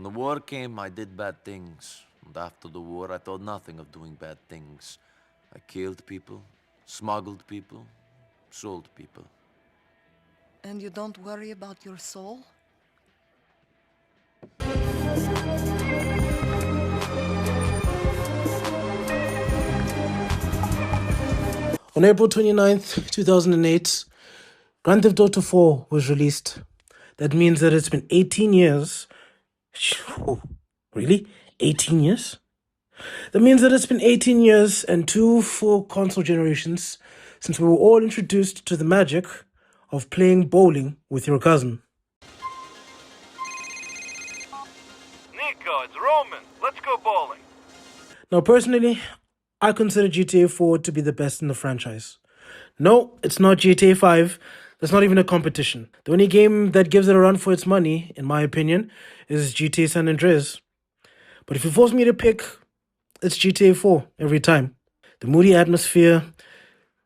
When the war came, I did bad things. And after the war, I thought nothing of doing bad things. I killed people, smuggled people, sold people. And you don't worry about your soul? On April 29th, 2008, Grand Theft Auto 4 was released. That means that it's been 18 years. Really? 18 years? That means that it's been 18 years and 2 full console generations since we were all introduced to the magic of playing bowling with your cousin. Nico, it's Roman. Let's go bowling. Now, personally, I consider GTA 4 to be the best in the franchise. No, it's not GTA 5. That's not even a competition. The only game that gives it a run for its money, in my opinion, is GTA San Andreas. But if you force me to pick, it's GTA 4 every time. The moody atmosphere,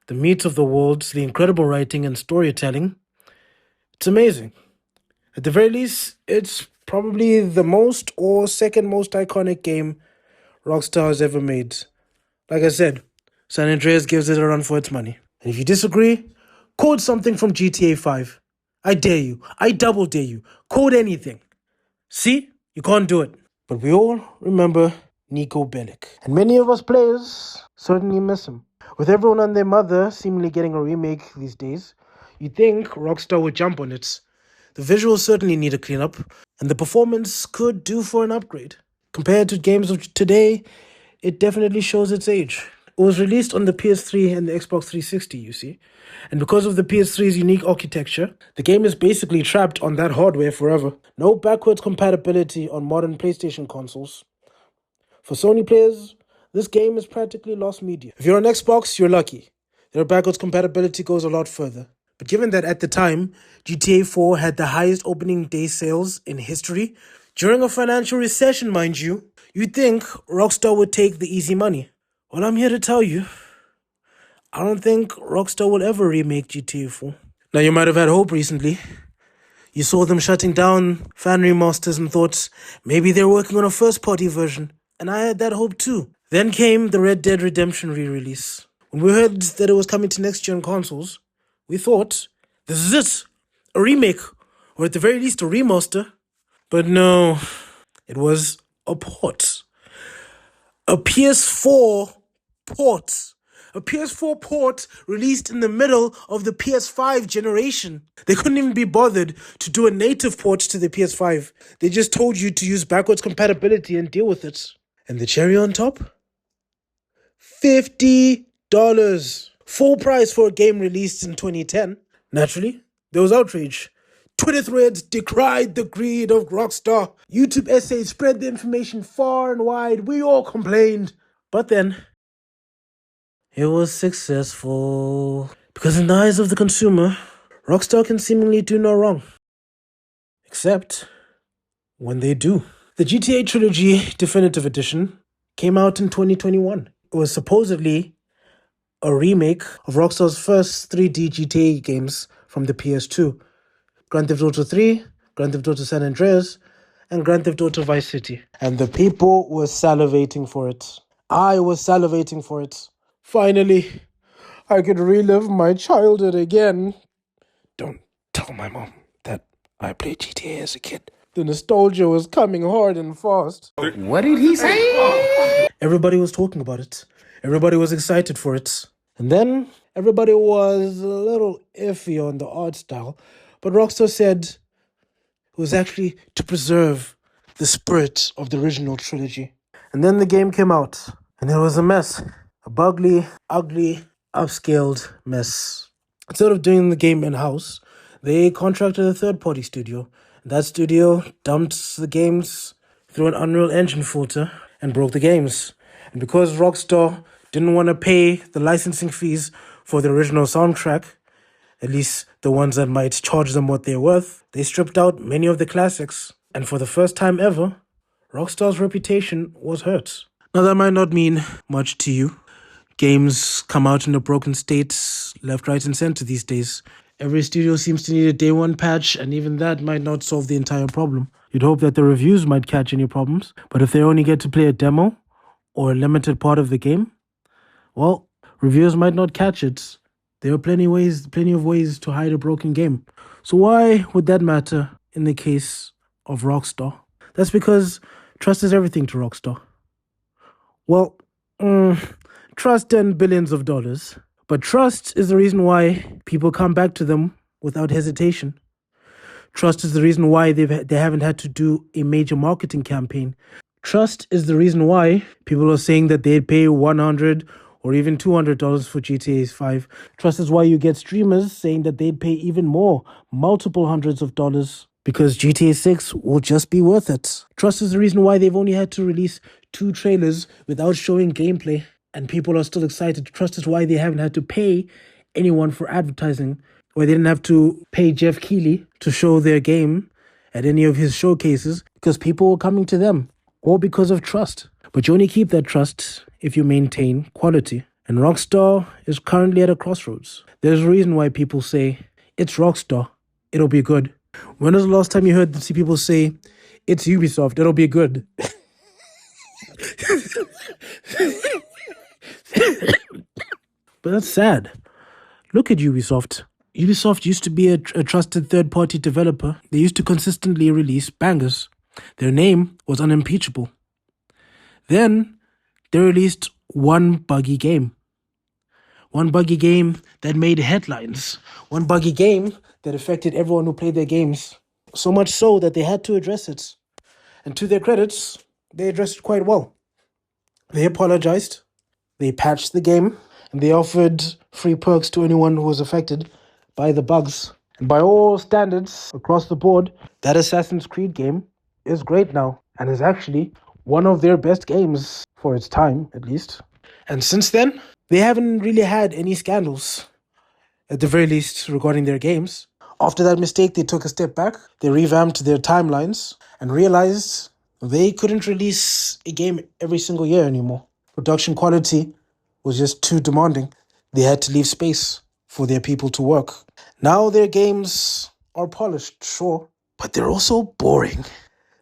the meat of the worlds, the incredible writing and storytelling. It's amazing. At the very least, it's probably the most or second most iconic game Rockstar has ever made. Like I said, San Andreas gives it a run for its money. And if you disagree, code something from GTA 5. I dare you. I double dare you. Code anything. See? You can't do it. But we all remember Nico Bellic. And many of us players certainly miss him. With everyone and their mother seemingly getting a remake these days, you'd think Rockstar would jump on it. The visuals certainly need a cleanup, and the performance could do for an upgrade. Compared to games of today, it definitely shows its age. It was released on the PS3 and the Xbox 360, you see. And because of the PS3's unique architecture, the game is basically trapped on that hardware forever. No backwards compatibility on modern PlayStation consoles. For Sony players, this game is practically lost media. If you're on Xbox, you're lucky. Their backwards compatibility goes a lot further. But given that at the time, GTA 4 had the highest opening day sales in history, during a financial recession, mind you, you'd think Rockstar would take the easy money. Well, I'm here to tell you, I don't think Rockstar will ever remake GTA 4. Now, you might have had hope recently. You saw them shutting down fan remasters and thought maybe they're working on a first-party version. And I had that hope too. Then came the Red Dead Redemption re-release. When we heard that it was coming to next-gen consoles, we thought, this is it, a remake, or at the very least a remaster. But no, it was a port. A PS4 port. A PS4 port released in the middle of the PS5 generation. They couldn't even be bothered to do a native port to the PS5. They just told you to use backwards compatibility and deal with it. And the cherry on top? $50. Full price for a game released in 2010. Naturally, there was outrage. Twitter threads decried the greed of Rockstar. YouTube essays spread the information far and wide. We all complained. But then, it was successful. Because in the eyes of the consumer, Rockstar can seemingly do no wrong. Except when they do. The GTA Trilogy Definitive Edition came out in 2021. It was supposedly a remake of Rockstar's first 3D GTA games from the PS2. Grand Theft Auto 3, Grand Theft Auto San Andreas, and Grand Theft Auto Vice City. And the people were salivating for it. I was salivating for it. Finally, I could relive my childhood again. Don't tell my mom that I played GTA as a kid. The nostalgia was coming hard and fast. What did he say? Everybody was talking about it. Everybody was excited for it. And then everybody was a little iffy on the art style. But Rockstar said it was actually to preserve the spirit of the original trilogy. And then the game came out. And it was a mess. A bugly, ugly, upscaled mess. Instead of doing the game in-house, they contracted a third-party studio. And that studio dumped the games through an Unreal Engine filter and broke the games. And because Rockstar didn't want to pay the licensing fees for the original soundtrack, at least the ones that might charge them what they're worth, they stripped out many of the classics. And for the first time ever, Rockstar's reputation was hurt. Now that might not mean much to you. Games come out in a broken state, left, right, and center these days. Every studio seems to need a day one patch, and even that might not solve the entire problem. You'd hope that the reviews might catch any problems, but if they only get to play a demo or a limited part of the game, well, reviewers might not catch it. There are plenty of ways to hide a broken game. So why would that matter in the case of Rockstar? That's because trust is everything to Rockstar. Well, trust and billions of dollars. But trust is the reason why people come back to them without hesitation. Trust is the reason why they haven't had to do a major marketing campaign. Trust is the reason why people are saying that they'd pay $100 or even $200 for GTA 5. Trust is why you get streamers saying that they'd pay even more, multiple hundreds of dollars, because GTA 6 will just be worth it. Trust is the reason why they've only had to release 2 trailers without showing gameplay, and people are still excited. Trust is why they haven't had to pay anyone for advertising, why they didn't have to pay Jeff Keighley to show their game at any of his showcases, because people were coming to them, all because of trust. But you only keep that trust if you maintain quality. And Rockstar is currently at a crossroads. There's a reason why people say, it's Rockstar, it'll be good. When was the last time you heard people say, it's Ubisoft, it'll be good? But that's sad. Look at Ubisoft. Ubisoft used to be a trusted third-party developer. They used to consistently release bangers. Their name was unimpeachable. Then they released one buggy game. One buggy game that made headlines. One buggy game that affected everyone who played their games. So much so that they had to address it. And to their credits, they addressed it quite well. They apologized. They patched the game. And they offered free perks to anyone who was affected by the bugs. And by all standards across the board, that Assassin's Creed game is great now and is actually one of their best games for its time, at least. And since then, they haven't really had any scandals, at the very least, regarding their games. After that mistake, they took a step back. They revamped their timelines and realized they couldn't release a game every single year anymore. Production quality was just too demanding. They had to leave space for their people to work. Now their games are polished, sure, but they're also boring.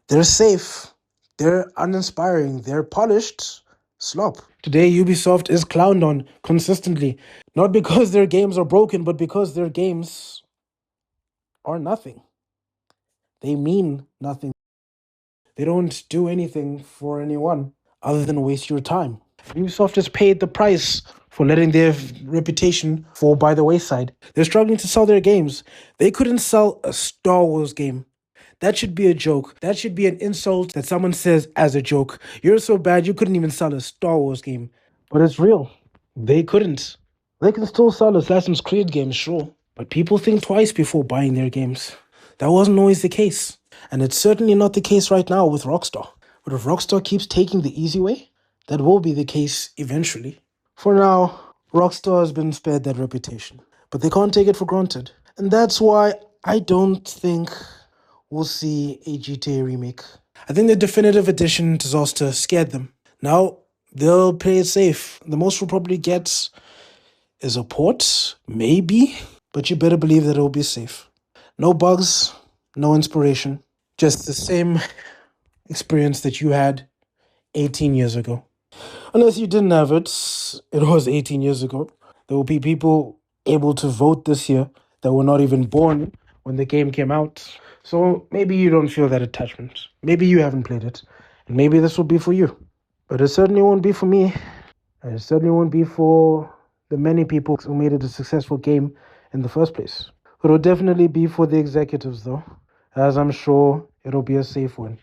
They're safe. They're uninspiring. They're polished slop. Today, Ubisoft is clowned on consistently. Not because their games are broken, but because their games are nothing. They mean nothing. They don't do anything for anyone other than waste your time. Ubisoft has paid the price for letting their reputation fall by the wayside. They're struggling to sell their games. They couldn't sell a Star Wars game. That should be a joke. That should be an insult that someone says as a joke. You're so bad you couldn't even sell a Star Wars game. But it's real. They couldn't. They can still sell Assassin's Creed games, sure. But people think twice before buying their games. That wasn't always the case. And it's certainly not the case right now with Rockstar. But if Rockstar keeps taking the easy way, that will be the case eventually. For now, Rockstar has been spared that reputation. But they can't take it for granted. And that's why I don't think we'll see a GTA remake. I think the definitive edition disaster scared them. Now, they'll play it safe. The most we'll probably get is a port, maybe, but you better believe that it'll be safe. No bugs, no inspiration, just the same experience that you had 18 years ago. Unless you didn't have it, it was 18 years ago. There will be people able to vote this year that were not even born when the game came out. So maybe you don't feel that attachment. Maybe you haven't played it. And maybe this will be for you. But it certainly won't be for me. And it certainly won't be for the many people who made it a successful game in the first place. It will definitely be for the executives, though, as I'm sure it'll be a safe one.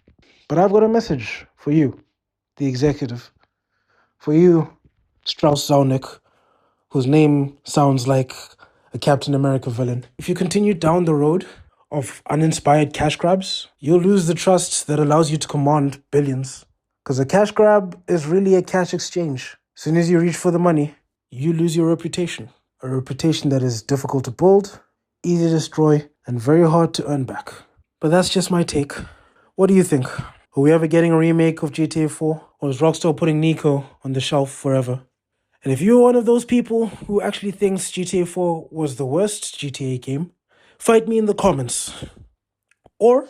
But I've got a message for you, the executive. For you, Strauss Zelnick, whose name sounds like a Captain America villain. If you continue down the road of uninspired cash grabs, you'll lose the trust that allows you to command billions. Because a cash grab is really a cash exchange. As soon as you reach for the money, you lose your reputation. A reputation that is difficult to build, easy to destroy, and very hard to earn back. But that's just my take. What do you think? Are we ever getting a remake of GTA 4? Or is Rockstar putting Nico on the shelf forever? And if you're one of those people who actually thinks GTA 4 was the worst GTA game, fight me in the comments. Or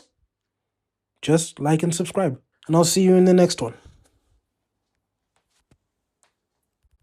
just like and subscribe. And I'll see you in the next one.